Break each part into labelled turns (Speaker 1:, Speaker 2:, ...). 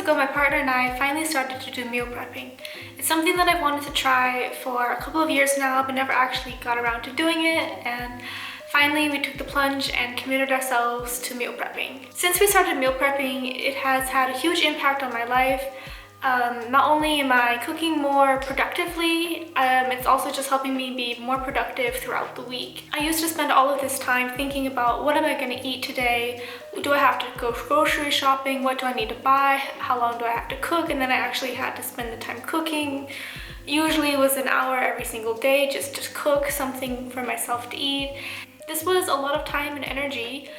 Speaker 1: ago, my partner and I finally started to do meal prepping. It's something that I've wanted to try for a couple of years now, but never actually got around to doing it, and finally we took the plunge and committed ourselves to meal prepping. Since we started meal prepping, it has had a huge impact on my life. Not only am I cooking more productively, it's also just helping me be more productive throughout the week. I used to spend all of this time thinking about what am I going to eat today? Do I have to go grocery shopping? What do I need to buy? How long do I have to cook? And then I actually had to spend the time cooking. Usually it was an hour every single day just to cook something for myself to eat. This was a lot of time and energy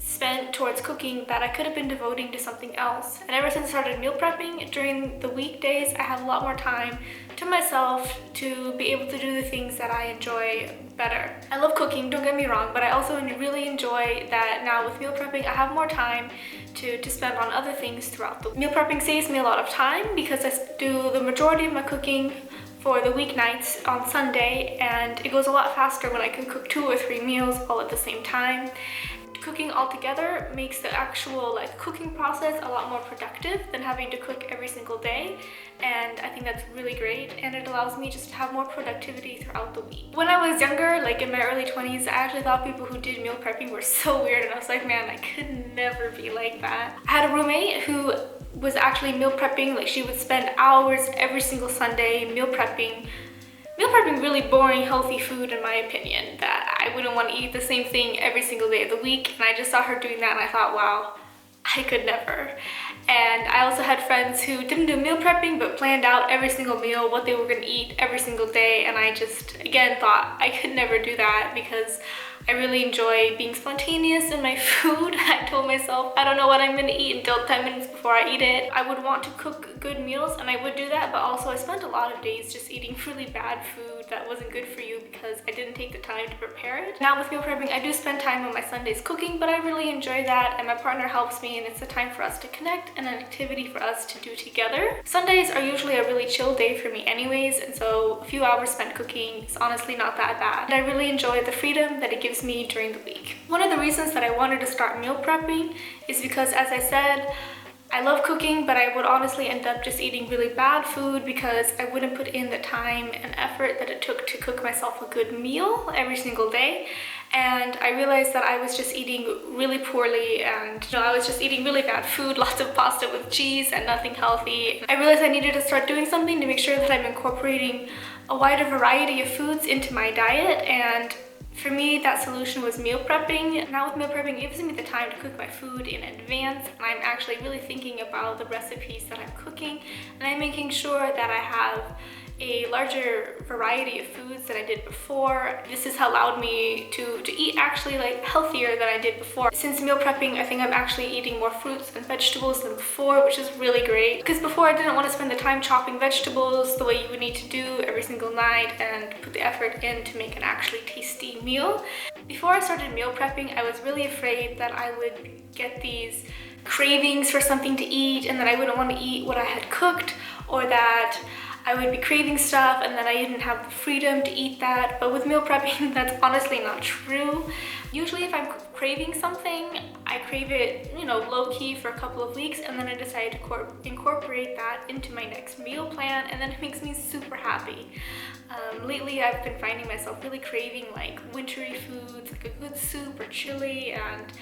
Speaker 1: spent towards cooking that I could have been devoting to something else. And ever since I started meal prepping, during the weekdays I have a lot more time to myself to be able to do the things that I enjoy better. I love cooking, don't get me wrong, but I also really enjoy that now with meal prepping I have more time to spend on other things throughout the week. Meal prepping saves me a lot of time because I do the majority of my cooking for the weeknights on Sunday, and it goes a lot faster when I can cook 2 or 3 meals all at the same time. Cooking all together makes the actual cooking process a lot more productive than having to cook every single day, and I think that's really great, and it allows me just to have more productivity throughout the week. When I was younger, in my early 20s, I actually thought people who did meal prepping were so weird, and I was like, man, I could never be like that. I had a roommate who was actually meal prepping. She would spend hours every single Sunday meal prepping really boring, healthy food, in my opinion, that I wouldn't want to eat the same thing every single day of the week. And I just saw her doing that and I thought, wow, I could never. And I also had friends who didn't do meal prepping but planned out every single meal, what they were going to eat every single day, and I just again thought I could never do that because I really enjoy being spontaneous in my food. I told myself I don't know what I'm going to eat until 10 minutes before I eat it. I would want to cook good meals and I would do that, but also I spent a lot of days just eating really bad food that wasn't good for you because I didn't take the time to prepare it. Now with meal prepping, I do spend time on my Sundays cooking, but I really enjoy that, and my partner helps me, and it's a time for us to connect and an activity for us to do together. Sundays are usually a really chill day for me anyways, and so a few hours spent cooking is honestly not that bad. And I really enjoy the freedom that it gives me during the week. One of the reasons that I wanted to start meal prepping is because, as I said, I love cooking, but I would honestly end up just eating really bad food because I wouldn't put in the time and effort that it took to cook myself a good meal every single day. And I realized that I was just eating really poorly, and I was just eating really bad food, lots of pasta with cheese and nothing healthy. I realized I needed to start doing something to make sure that I'm incorporating a wider variety of foods into my diet, and for me, that solution was meal prepping. Now with meal prepping, it gives me the time to cook my food in advance, and I'm actually really thinking about the recipes that I'm cooking, and I'm making sure that I have a larger variety of foods than I did before. This has allowed me to eat actually healthier than I did before. Since meal prepping, I think I'm actually eating more fruits and vegetables than before, which is really great. Because before I didn't want to spend the time chopping vegetables the way you would need to do every single night and put the effort in to make an actually tasty meal. Before I started meal prepping, I was really afraid that I would get these cravings for something to eat and that I wouldn't want to eat what I had cooked, or that I would be craving stuff and then I didn't have the freedom to eat that. But with meal prepping, that's honestly not true. Usually if I'm craving something, I crave it, low-key for a couple of weeks, and then I decide to incorporate that into my next meal plan, and then it makes me super happy. Lately I've been finding myself really craving wintry foods, a good soup or chili, and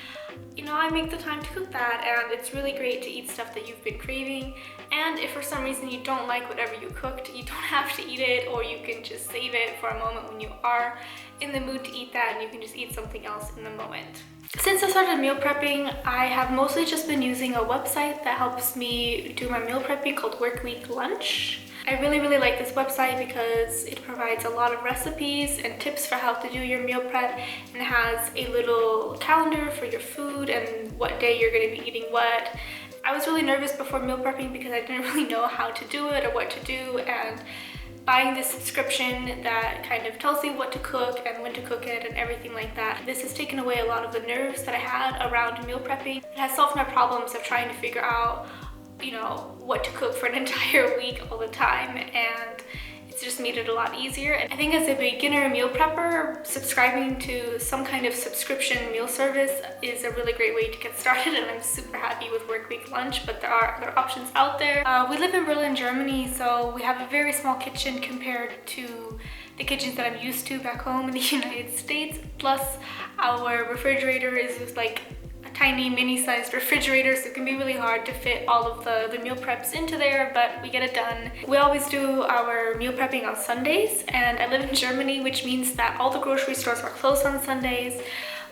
Speaker 1: I make the time to cook that, and it's really great to eat stuff that you've been craving. And if for some reason you don't like whatever you cooked, you don't have to eat it, or you can just save it for a moment when you are in the mood to eat that, and you can just eat something else in the moment. Since I started meal prepping, I have mostly just been using a website that helps me do my meal prepping called Workweek Lunch. I really like this website because it provides a lot of recipes and tips for how to do your meal prep, and has a little calendar for your food and what day you're going to be eating what. I was really nervous before meal prepping because I didn't really know how to do it or what to do, and buying this subscription that kind of tells you what to cook and when to cook it and everything like that, this has taken away a lot of the nerves that I had around meal prepping. It has solved my problems of trying to figure out what to cook for an entire week all the time, and It's just made it a lot easier. And I think as a beginner meal prepper, subscribing to some kind of subscription meal service is a really great way to get started, and I'm super happy with Workweek Lunch, but there are other options out there. We live in Berlin, Germany, so we have a very small kitchen compared to the kitchens that I'm used to back home in the United States. Plus, our refrigerator is just like a tiny mini-sized refrigerator, so it can be really hard to fit all of the meal preps into there, but we get it done. We always do our meal prepping on Sundays, and I live in Germany, which means that all the grocery stores are closed on Sundays,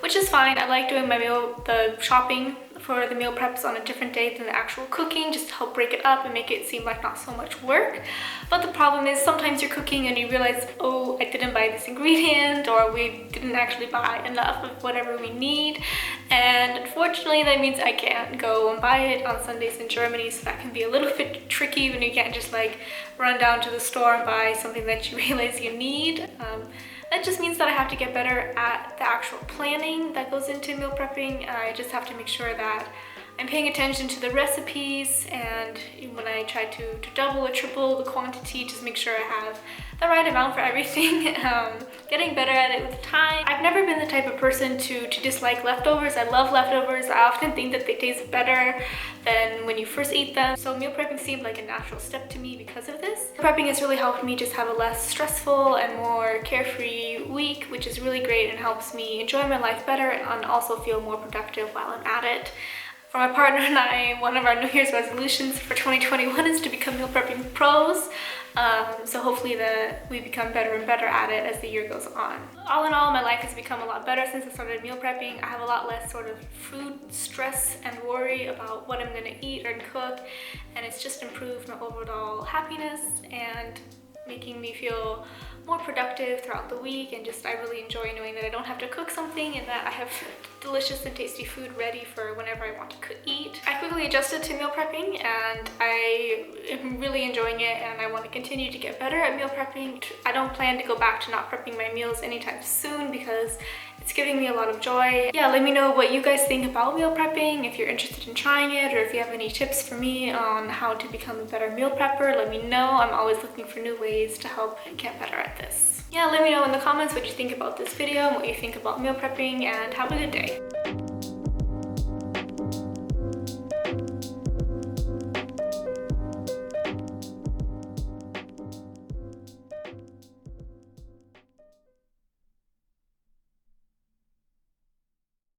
Speaker 1: which is fine. I like doing the shopping for the meal preps on a different day than the actual cooking, just to help break it up and make it seem like not so much work. But the problem is sometimes you're cooking and you realize, oh, I didn't buy this ingredient, or we didn't actually buy enough of whatever we need. And unfortunately, that means I can't go and buy it on Sundays in Germany, so that can be a little bit tricky when you can't just like run down to the store and buy something that you realize you need. That just means that I have to get better at the actual planning that goes into meal prepping. I just have to make sure that I'm paying attention to the recipes, and when I try to double or triple the quantity, just make sure I have the right amount for everything. Getting better at it with time. I've never been the type of person to dislike leftovers. I love leftovers. I often think that they taste better than when you first eat them. So meal prepping seemed like a natural step to me because of this. Prepping has really helped me just have a less stressful and more carefree week, which is really great and helps me enjoy my life better and also feel more productive while I'm at it. For my partner and I, one of our New Year's resolutions for 2021 is to become meal prepping pros. So hopefully we become better and better at it as the year goes on. All in all, my life has become a lot better since I started meal prepping. I have a lot less sort of food stress and worry about what I'm gonna eat or cook, and it's just improved my overall happiness and making me feel more productive throughout the week, and just I really enjoy knowing that I don't have to cook something and that I have delicious and tasty food ready for whenever I want to eat. I quickly adjusted to meal prepping and I am really enjoying it, and I want to continue to get better at meal prepping. I don't plan to go back to not prepping my meals anytime soon because it's giving me a lot of joy. Yeah, let me know what you guys think about meal prepping, if you're interested in trying it, or if you have any tips for me on how to become a better meal prepper. Let me know. I'm always looking for new ways to help get better at this. Yeah, let me know in the comments what you think about this video and what you think about meal prepping, and have a good day.